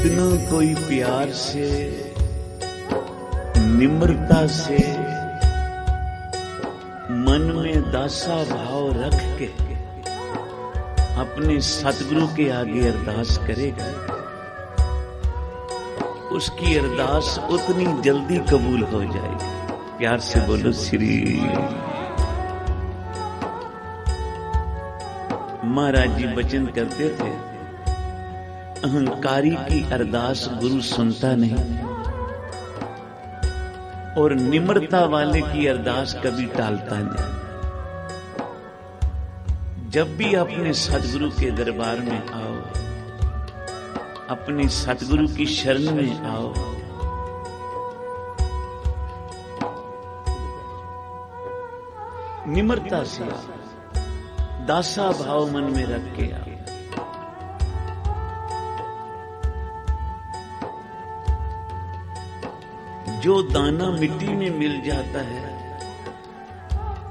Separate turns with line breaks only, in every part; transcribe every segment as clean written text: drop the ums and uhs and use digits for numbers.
जितना कोई प्यार से, निम्रता से, मन में दासा भाव रख के अपने सतगुरु के आगे अरदास करेगा, उसकी अरदास उतनी जल्दी कबूल हो जाएगी। प्यार से बोलो श्री। महाराज जी वचन करते थे, अहंकारी की अरदास गुरु सुनता नहीं और निम्रता वाले की अरदास कभी टालता नहीं। जब भी अपने सतगुरु के दरबार में आओ, अपने सतगुरु की शरण में आओ, निम्रता से दासा भाव मन में रख के आओ। जो दाना मिट्टी में मिल जाता है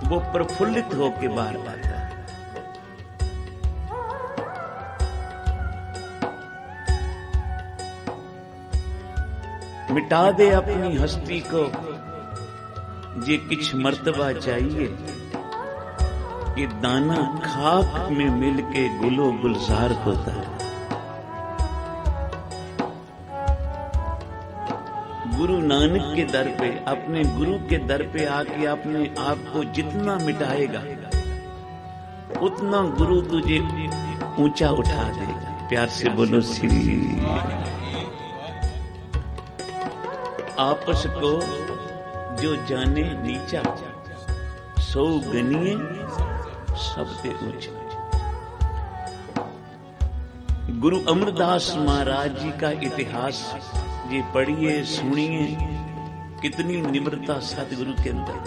वो प्रफुल्लित होकर बाहर आता है। मिटा दे अपनी हस्ती को, ये किछ मर्तबा चाहिए। ये दाना खाक में मिलके गुलो गुलजार होता है। गुरु नानक के दर पे, अपने गुरु के दर पे आके अपने आप को जितना मिटाएगा उतना गुरु तुझे ऊंचा उठा देगा। प्यार से बोलो श्री। आपस को जो जाने नीचा, सो गनिए सबसे ऊंचा। गुरु अमरदास महाराज जी का इतिहास ये पढ़िए, सुनिए, कितनी निम्रता सतगुरु के अंदर।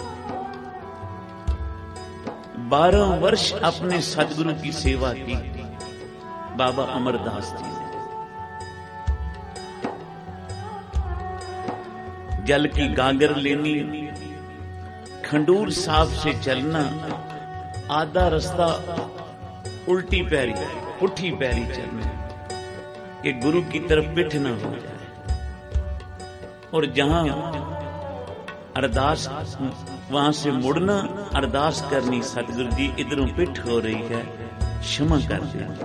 12 वर्ष अपने सतगुरु की सेवा की बाबा अमरदास जी ने। जल की गागर लेनी, खंडूर साहब से चलना, आधा रास्ता उल्टी पैरी, पुट्ठी पैरी चलना, कि गुरु की तरफ पिठ न हो जाए। और जहां अरदास, वहां से मुड़ना, अरदास करनी, सतगुरु जी इधरों पिठ हो रही है, क्षमा कर देना।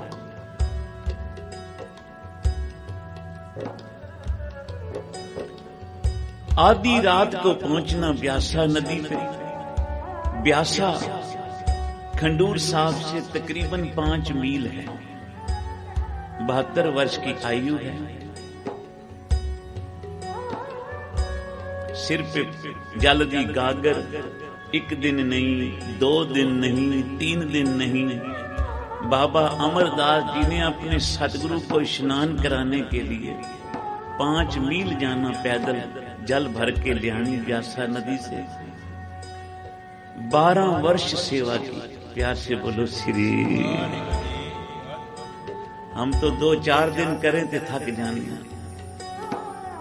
आधी रात को पहुंचना ब्यासा नदी पे। ब्यासा खंडूर साहब से तकरीबन 5 मील है। 72 वर्ष की आयु है। सिर पे जल दी गागर, 1 दिन नहीं, 2 दिन नहीं, 3 दिन नहीं। बाबा अमरदास जी ने अपने सतगुरु को स्नान कराने के लिए 5 मील जाना, पैदल जल भर के लियानी ब्यासा नदी से। 12 वर्ष सेवा की। प्यार से बोलो श्री। हम तो 2-4 दिन करें थे थक जाने।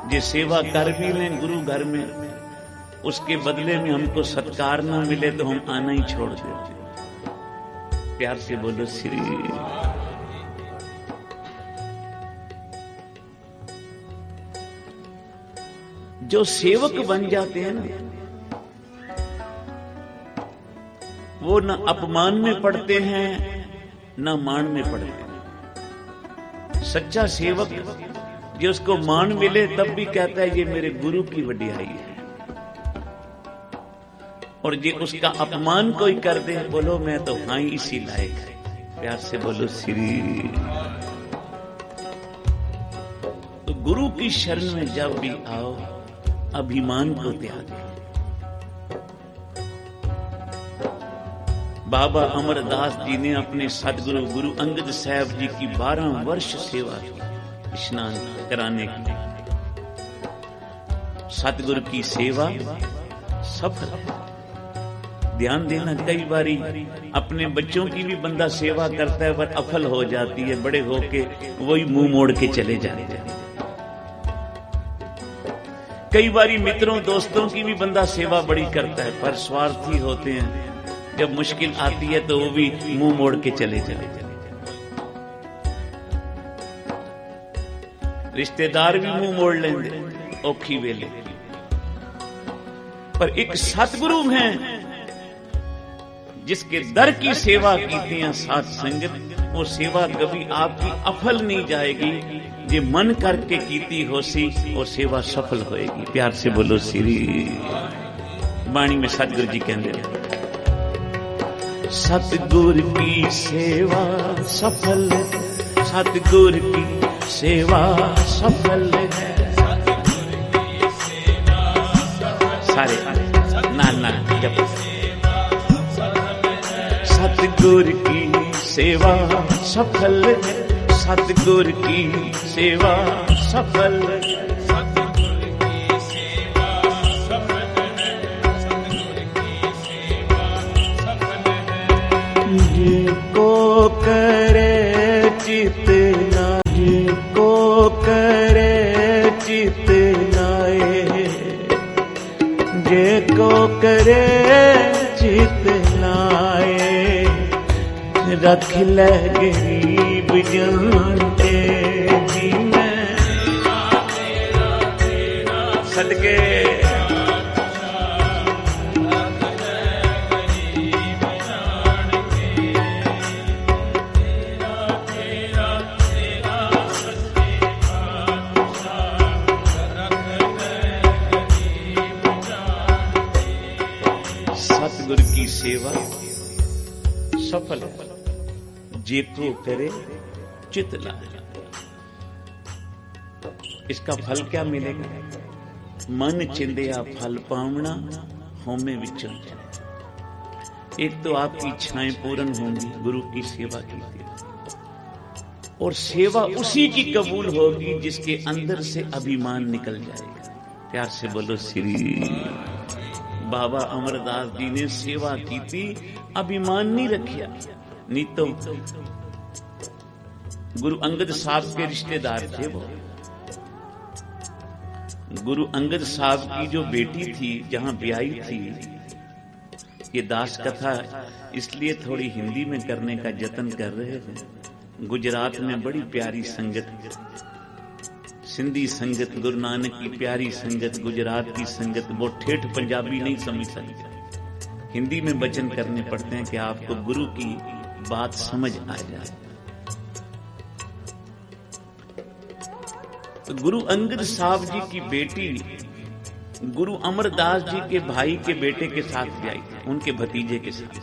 जे सेवा कर भी लें गुरु घर में, उसके बदले में हमको सत्कार ना मिले तो हम आना ही छोड़ देते। प्यार से बोलो श्री। जो सेवक बन जाते हैं ना, वो न अपमान में पड़ते हैं न मान में पड़ते हैं। सच्चा सेवक जो उसको मान मिले तब भी कहता है ये मेरे गुरु की वडियाई है, और जे उसका अपमान कोई कर दे, बोलो मैं तो हाँ ही इसी लायक है। प्यार से बोलो श्री। तो गुरु की शरण में जब भी आओ, अभिमान को त्याग। बाबा अमरदास जी ने अपने सदगुरु गुरु अंगद साहब जी की 12 वर्ष सेवा की, स्नान कराने की। सतगुरु की सेवा सफल। ध्यान देना, कई बारी अपने बच्चों की भी बंदा सेवा करता है पर अफल हो जाती है, बड़े होके वही मुंह मोड़ के चले जाते हैं। कई बारी मित्रों दोस्तों की भी बंदा सेवा बड़ी करता है पर स्वार्थी होते हैं, जब मुश्किल आती है तो वो भी मुंह मोड़ के चले जाते हैं। रिश्तेदार भी मुंह मोड़ लेंगे औखी वेले, पर एक सतगुरु हैं जिसके दर की सेवा कीती है साथ संगत, वो सेवा कभी आपकी अफल नहीं जाएगी। जे मन करके कीती होसी वो सेवा सफल होएगी। प्यार से बोलो श्री। बाणी में सतगुरु जी कहते हैं, सतगुर की सेवा सफल, सतगुर की सेवा सफल है। सारे नाल नाल जप। सतगुर की सेवा सफल है, सतगुर की सेवा सफल है। जिको करे चितना, जिको करे चितनाए, जिको करे चितनाए, रख ले गरीब जानते जी मैं सदके। सतगुरु की सेवा सफल है, जेको करे चित लाए। इसका फल क्या मिलेगा? मन चिंदिया फल पावना होमे विचों। एक तो आपकी इच्छाएं पूर्ण होंगी गुरु की सेवा की, और सेवा उसी की कबूल होगी जिसके अंदर से अभिमान निकल जाएगा। प्यार से बोलो श्री। बाबा अमरदास जी ने सेवा की थी, अभिमान नहीं रखिया। नहीं तो गुरु अंगद साहब के रिश्तेदार थे वो। गुरु अंगद साहब की जो बेटी थी जहां ब्याही थी, ये दास कथा इसलिए थोड़ी हिंदी में करने का जतन कर रहे हैं। गुजरात में बड़ी प्यारी संगत, सिंधी संगत, गुरु नानक की प्यारी संगत, गुजरात की संगत, वो ठेठ पंजाबी नहीं समझ सकते। हिंदी में वचन करने पड़ते हैं कि आपको गुरु की बात समझ आ जाए। तो गुरु अंगद साहब जी की बेटी गुरु अमरदास जी के भाई के बेटे के साथ ब्याही थी, उनके भतीजे के साथ।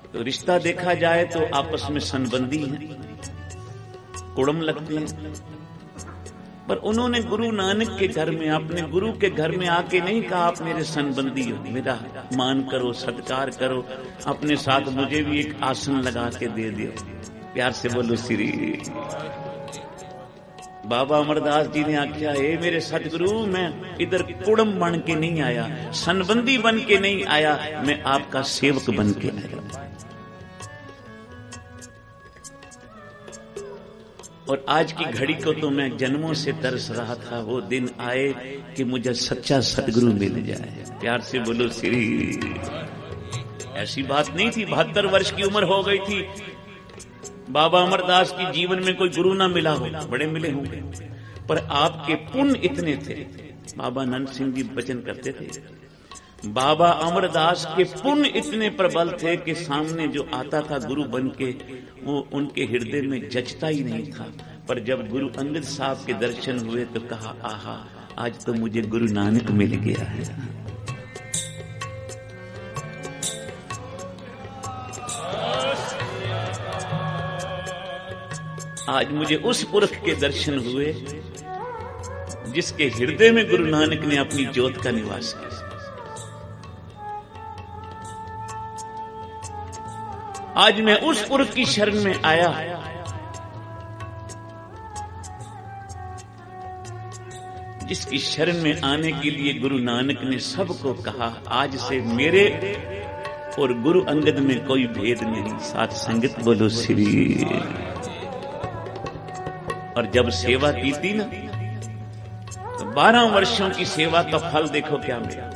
तो रिश्ता देखा जाए तो आपस में संबंधी हैं, कुड़म लगते हैं, पर उन्होंने गुरु नानक के घर में, अपने गुरु के घर में आके नहीं कहा आप मेरे संबंधी हो, मेरा मान करो, सत्कार करो, अपने साथ मुझे भी एक आसन लगा के दे दियो। प्यार से बोलो श्री। बाबा अमरदास जी ने आख्या, हे मेरे सतगुरु, मैं इधर कुड़म बन के नहीं आया, संबंधी बन के नहीं आया, मैं आपका सेवक बन के आया। और आज की घड़ी को तो मैं जन्मों से तरस रहा था, वो दिन आए कि मुझे सच्चा सतगुरु मिल जाए। प्यार से बोलो श्री। ऐसी बात नहीं थी, 72 वर्ष की उम्र हो गई थी, बाबा अमरदास की जीवन में कोई गुरु ना मिला हो, बड़े मिले होंगे, पर आपके पुण्य इतने थे। बाबा नंद सिंह जी वचन करते थे, बाबा अमरदास के पुण्य इतने प्रबल थे कि सामने जो आता था गुरु बन के, वो उनके हृदय में जचता ही नहीं था। पर जब गुरु अंगद साहब के दर्शन हुए तो कहा, आहा, आज तो मुझे गुरु नानक मिल गया है। आज मुझे उस पुरख के दर्शन हुए जिसके हृदय में गुरु नानक ने अपनी ज्योत का निवास किया। आज मैं उस पुरख की शरण में आया, जिसकी शरण में आने के लिए गुरु नानक ने सबको कहा, आज से मेरे और गुरु अंगद में कोई भेद नहीं। साथ संगत बोलो श्री। और जब सेवा की थी ना, तो 12 वर्षों की सेवा का फल देखो क्या मिला।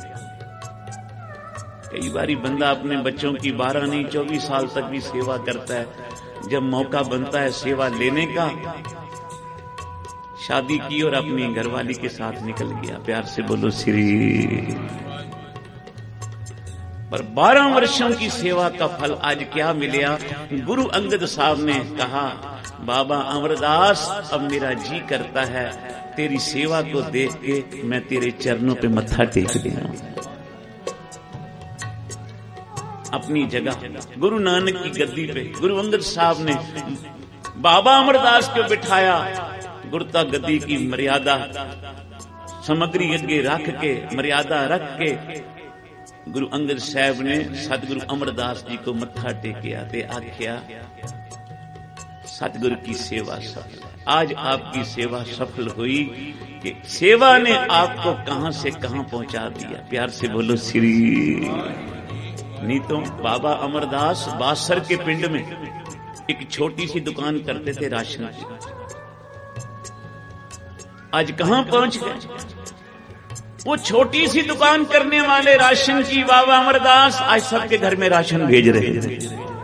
कई बारी बंदा अपने बच्चों की 12 नहीं 24 साल तक भी सेवा करता है, जब मौका बनता है सेवा लेने का शादी की और अपनी घरवाली के साथ निकल गया। प्यार से बोलो श्री। पर 12 वर्षों की सेवा का फल आज क्या मिला? गुरु अंगद साहब ने कहा, बाबा अमरदास, अब मेरा जी करता है तेरी सेवा को देख के मैं तेरे चरणों पे मत्था टेक दूं। अपनी जगह गुरु नानक की गद्दी पे गुरु अंगद साहब ने बाबा अमरदास को बिठाया। गुरुता गद्दी की मर्यादा सामग्री आगे रख के, मर्यादा रख के गुरु अंगद साहब ने सतगुरु अमरदास जी को मत्था टेकिया ते आख्या, सतगुरु की सेवा सफल। आज आपकी सेवा सफल हुई कि सेवा ने आपको कहां से कहां पहुंचा दिया। प्यार से बोलो श्री। नहीं तो बाबा अमरदास बासर के पिंड में एक छोटी सी दुकान करते थे राशन की। आज कहां पहुंच गए? वो छोटी सी दुकान करने वाले राशन की बाबा अमरदास आज सबके घर में राशन भेज रहे हैं।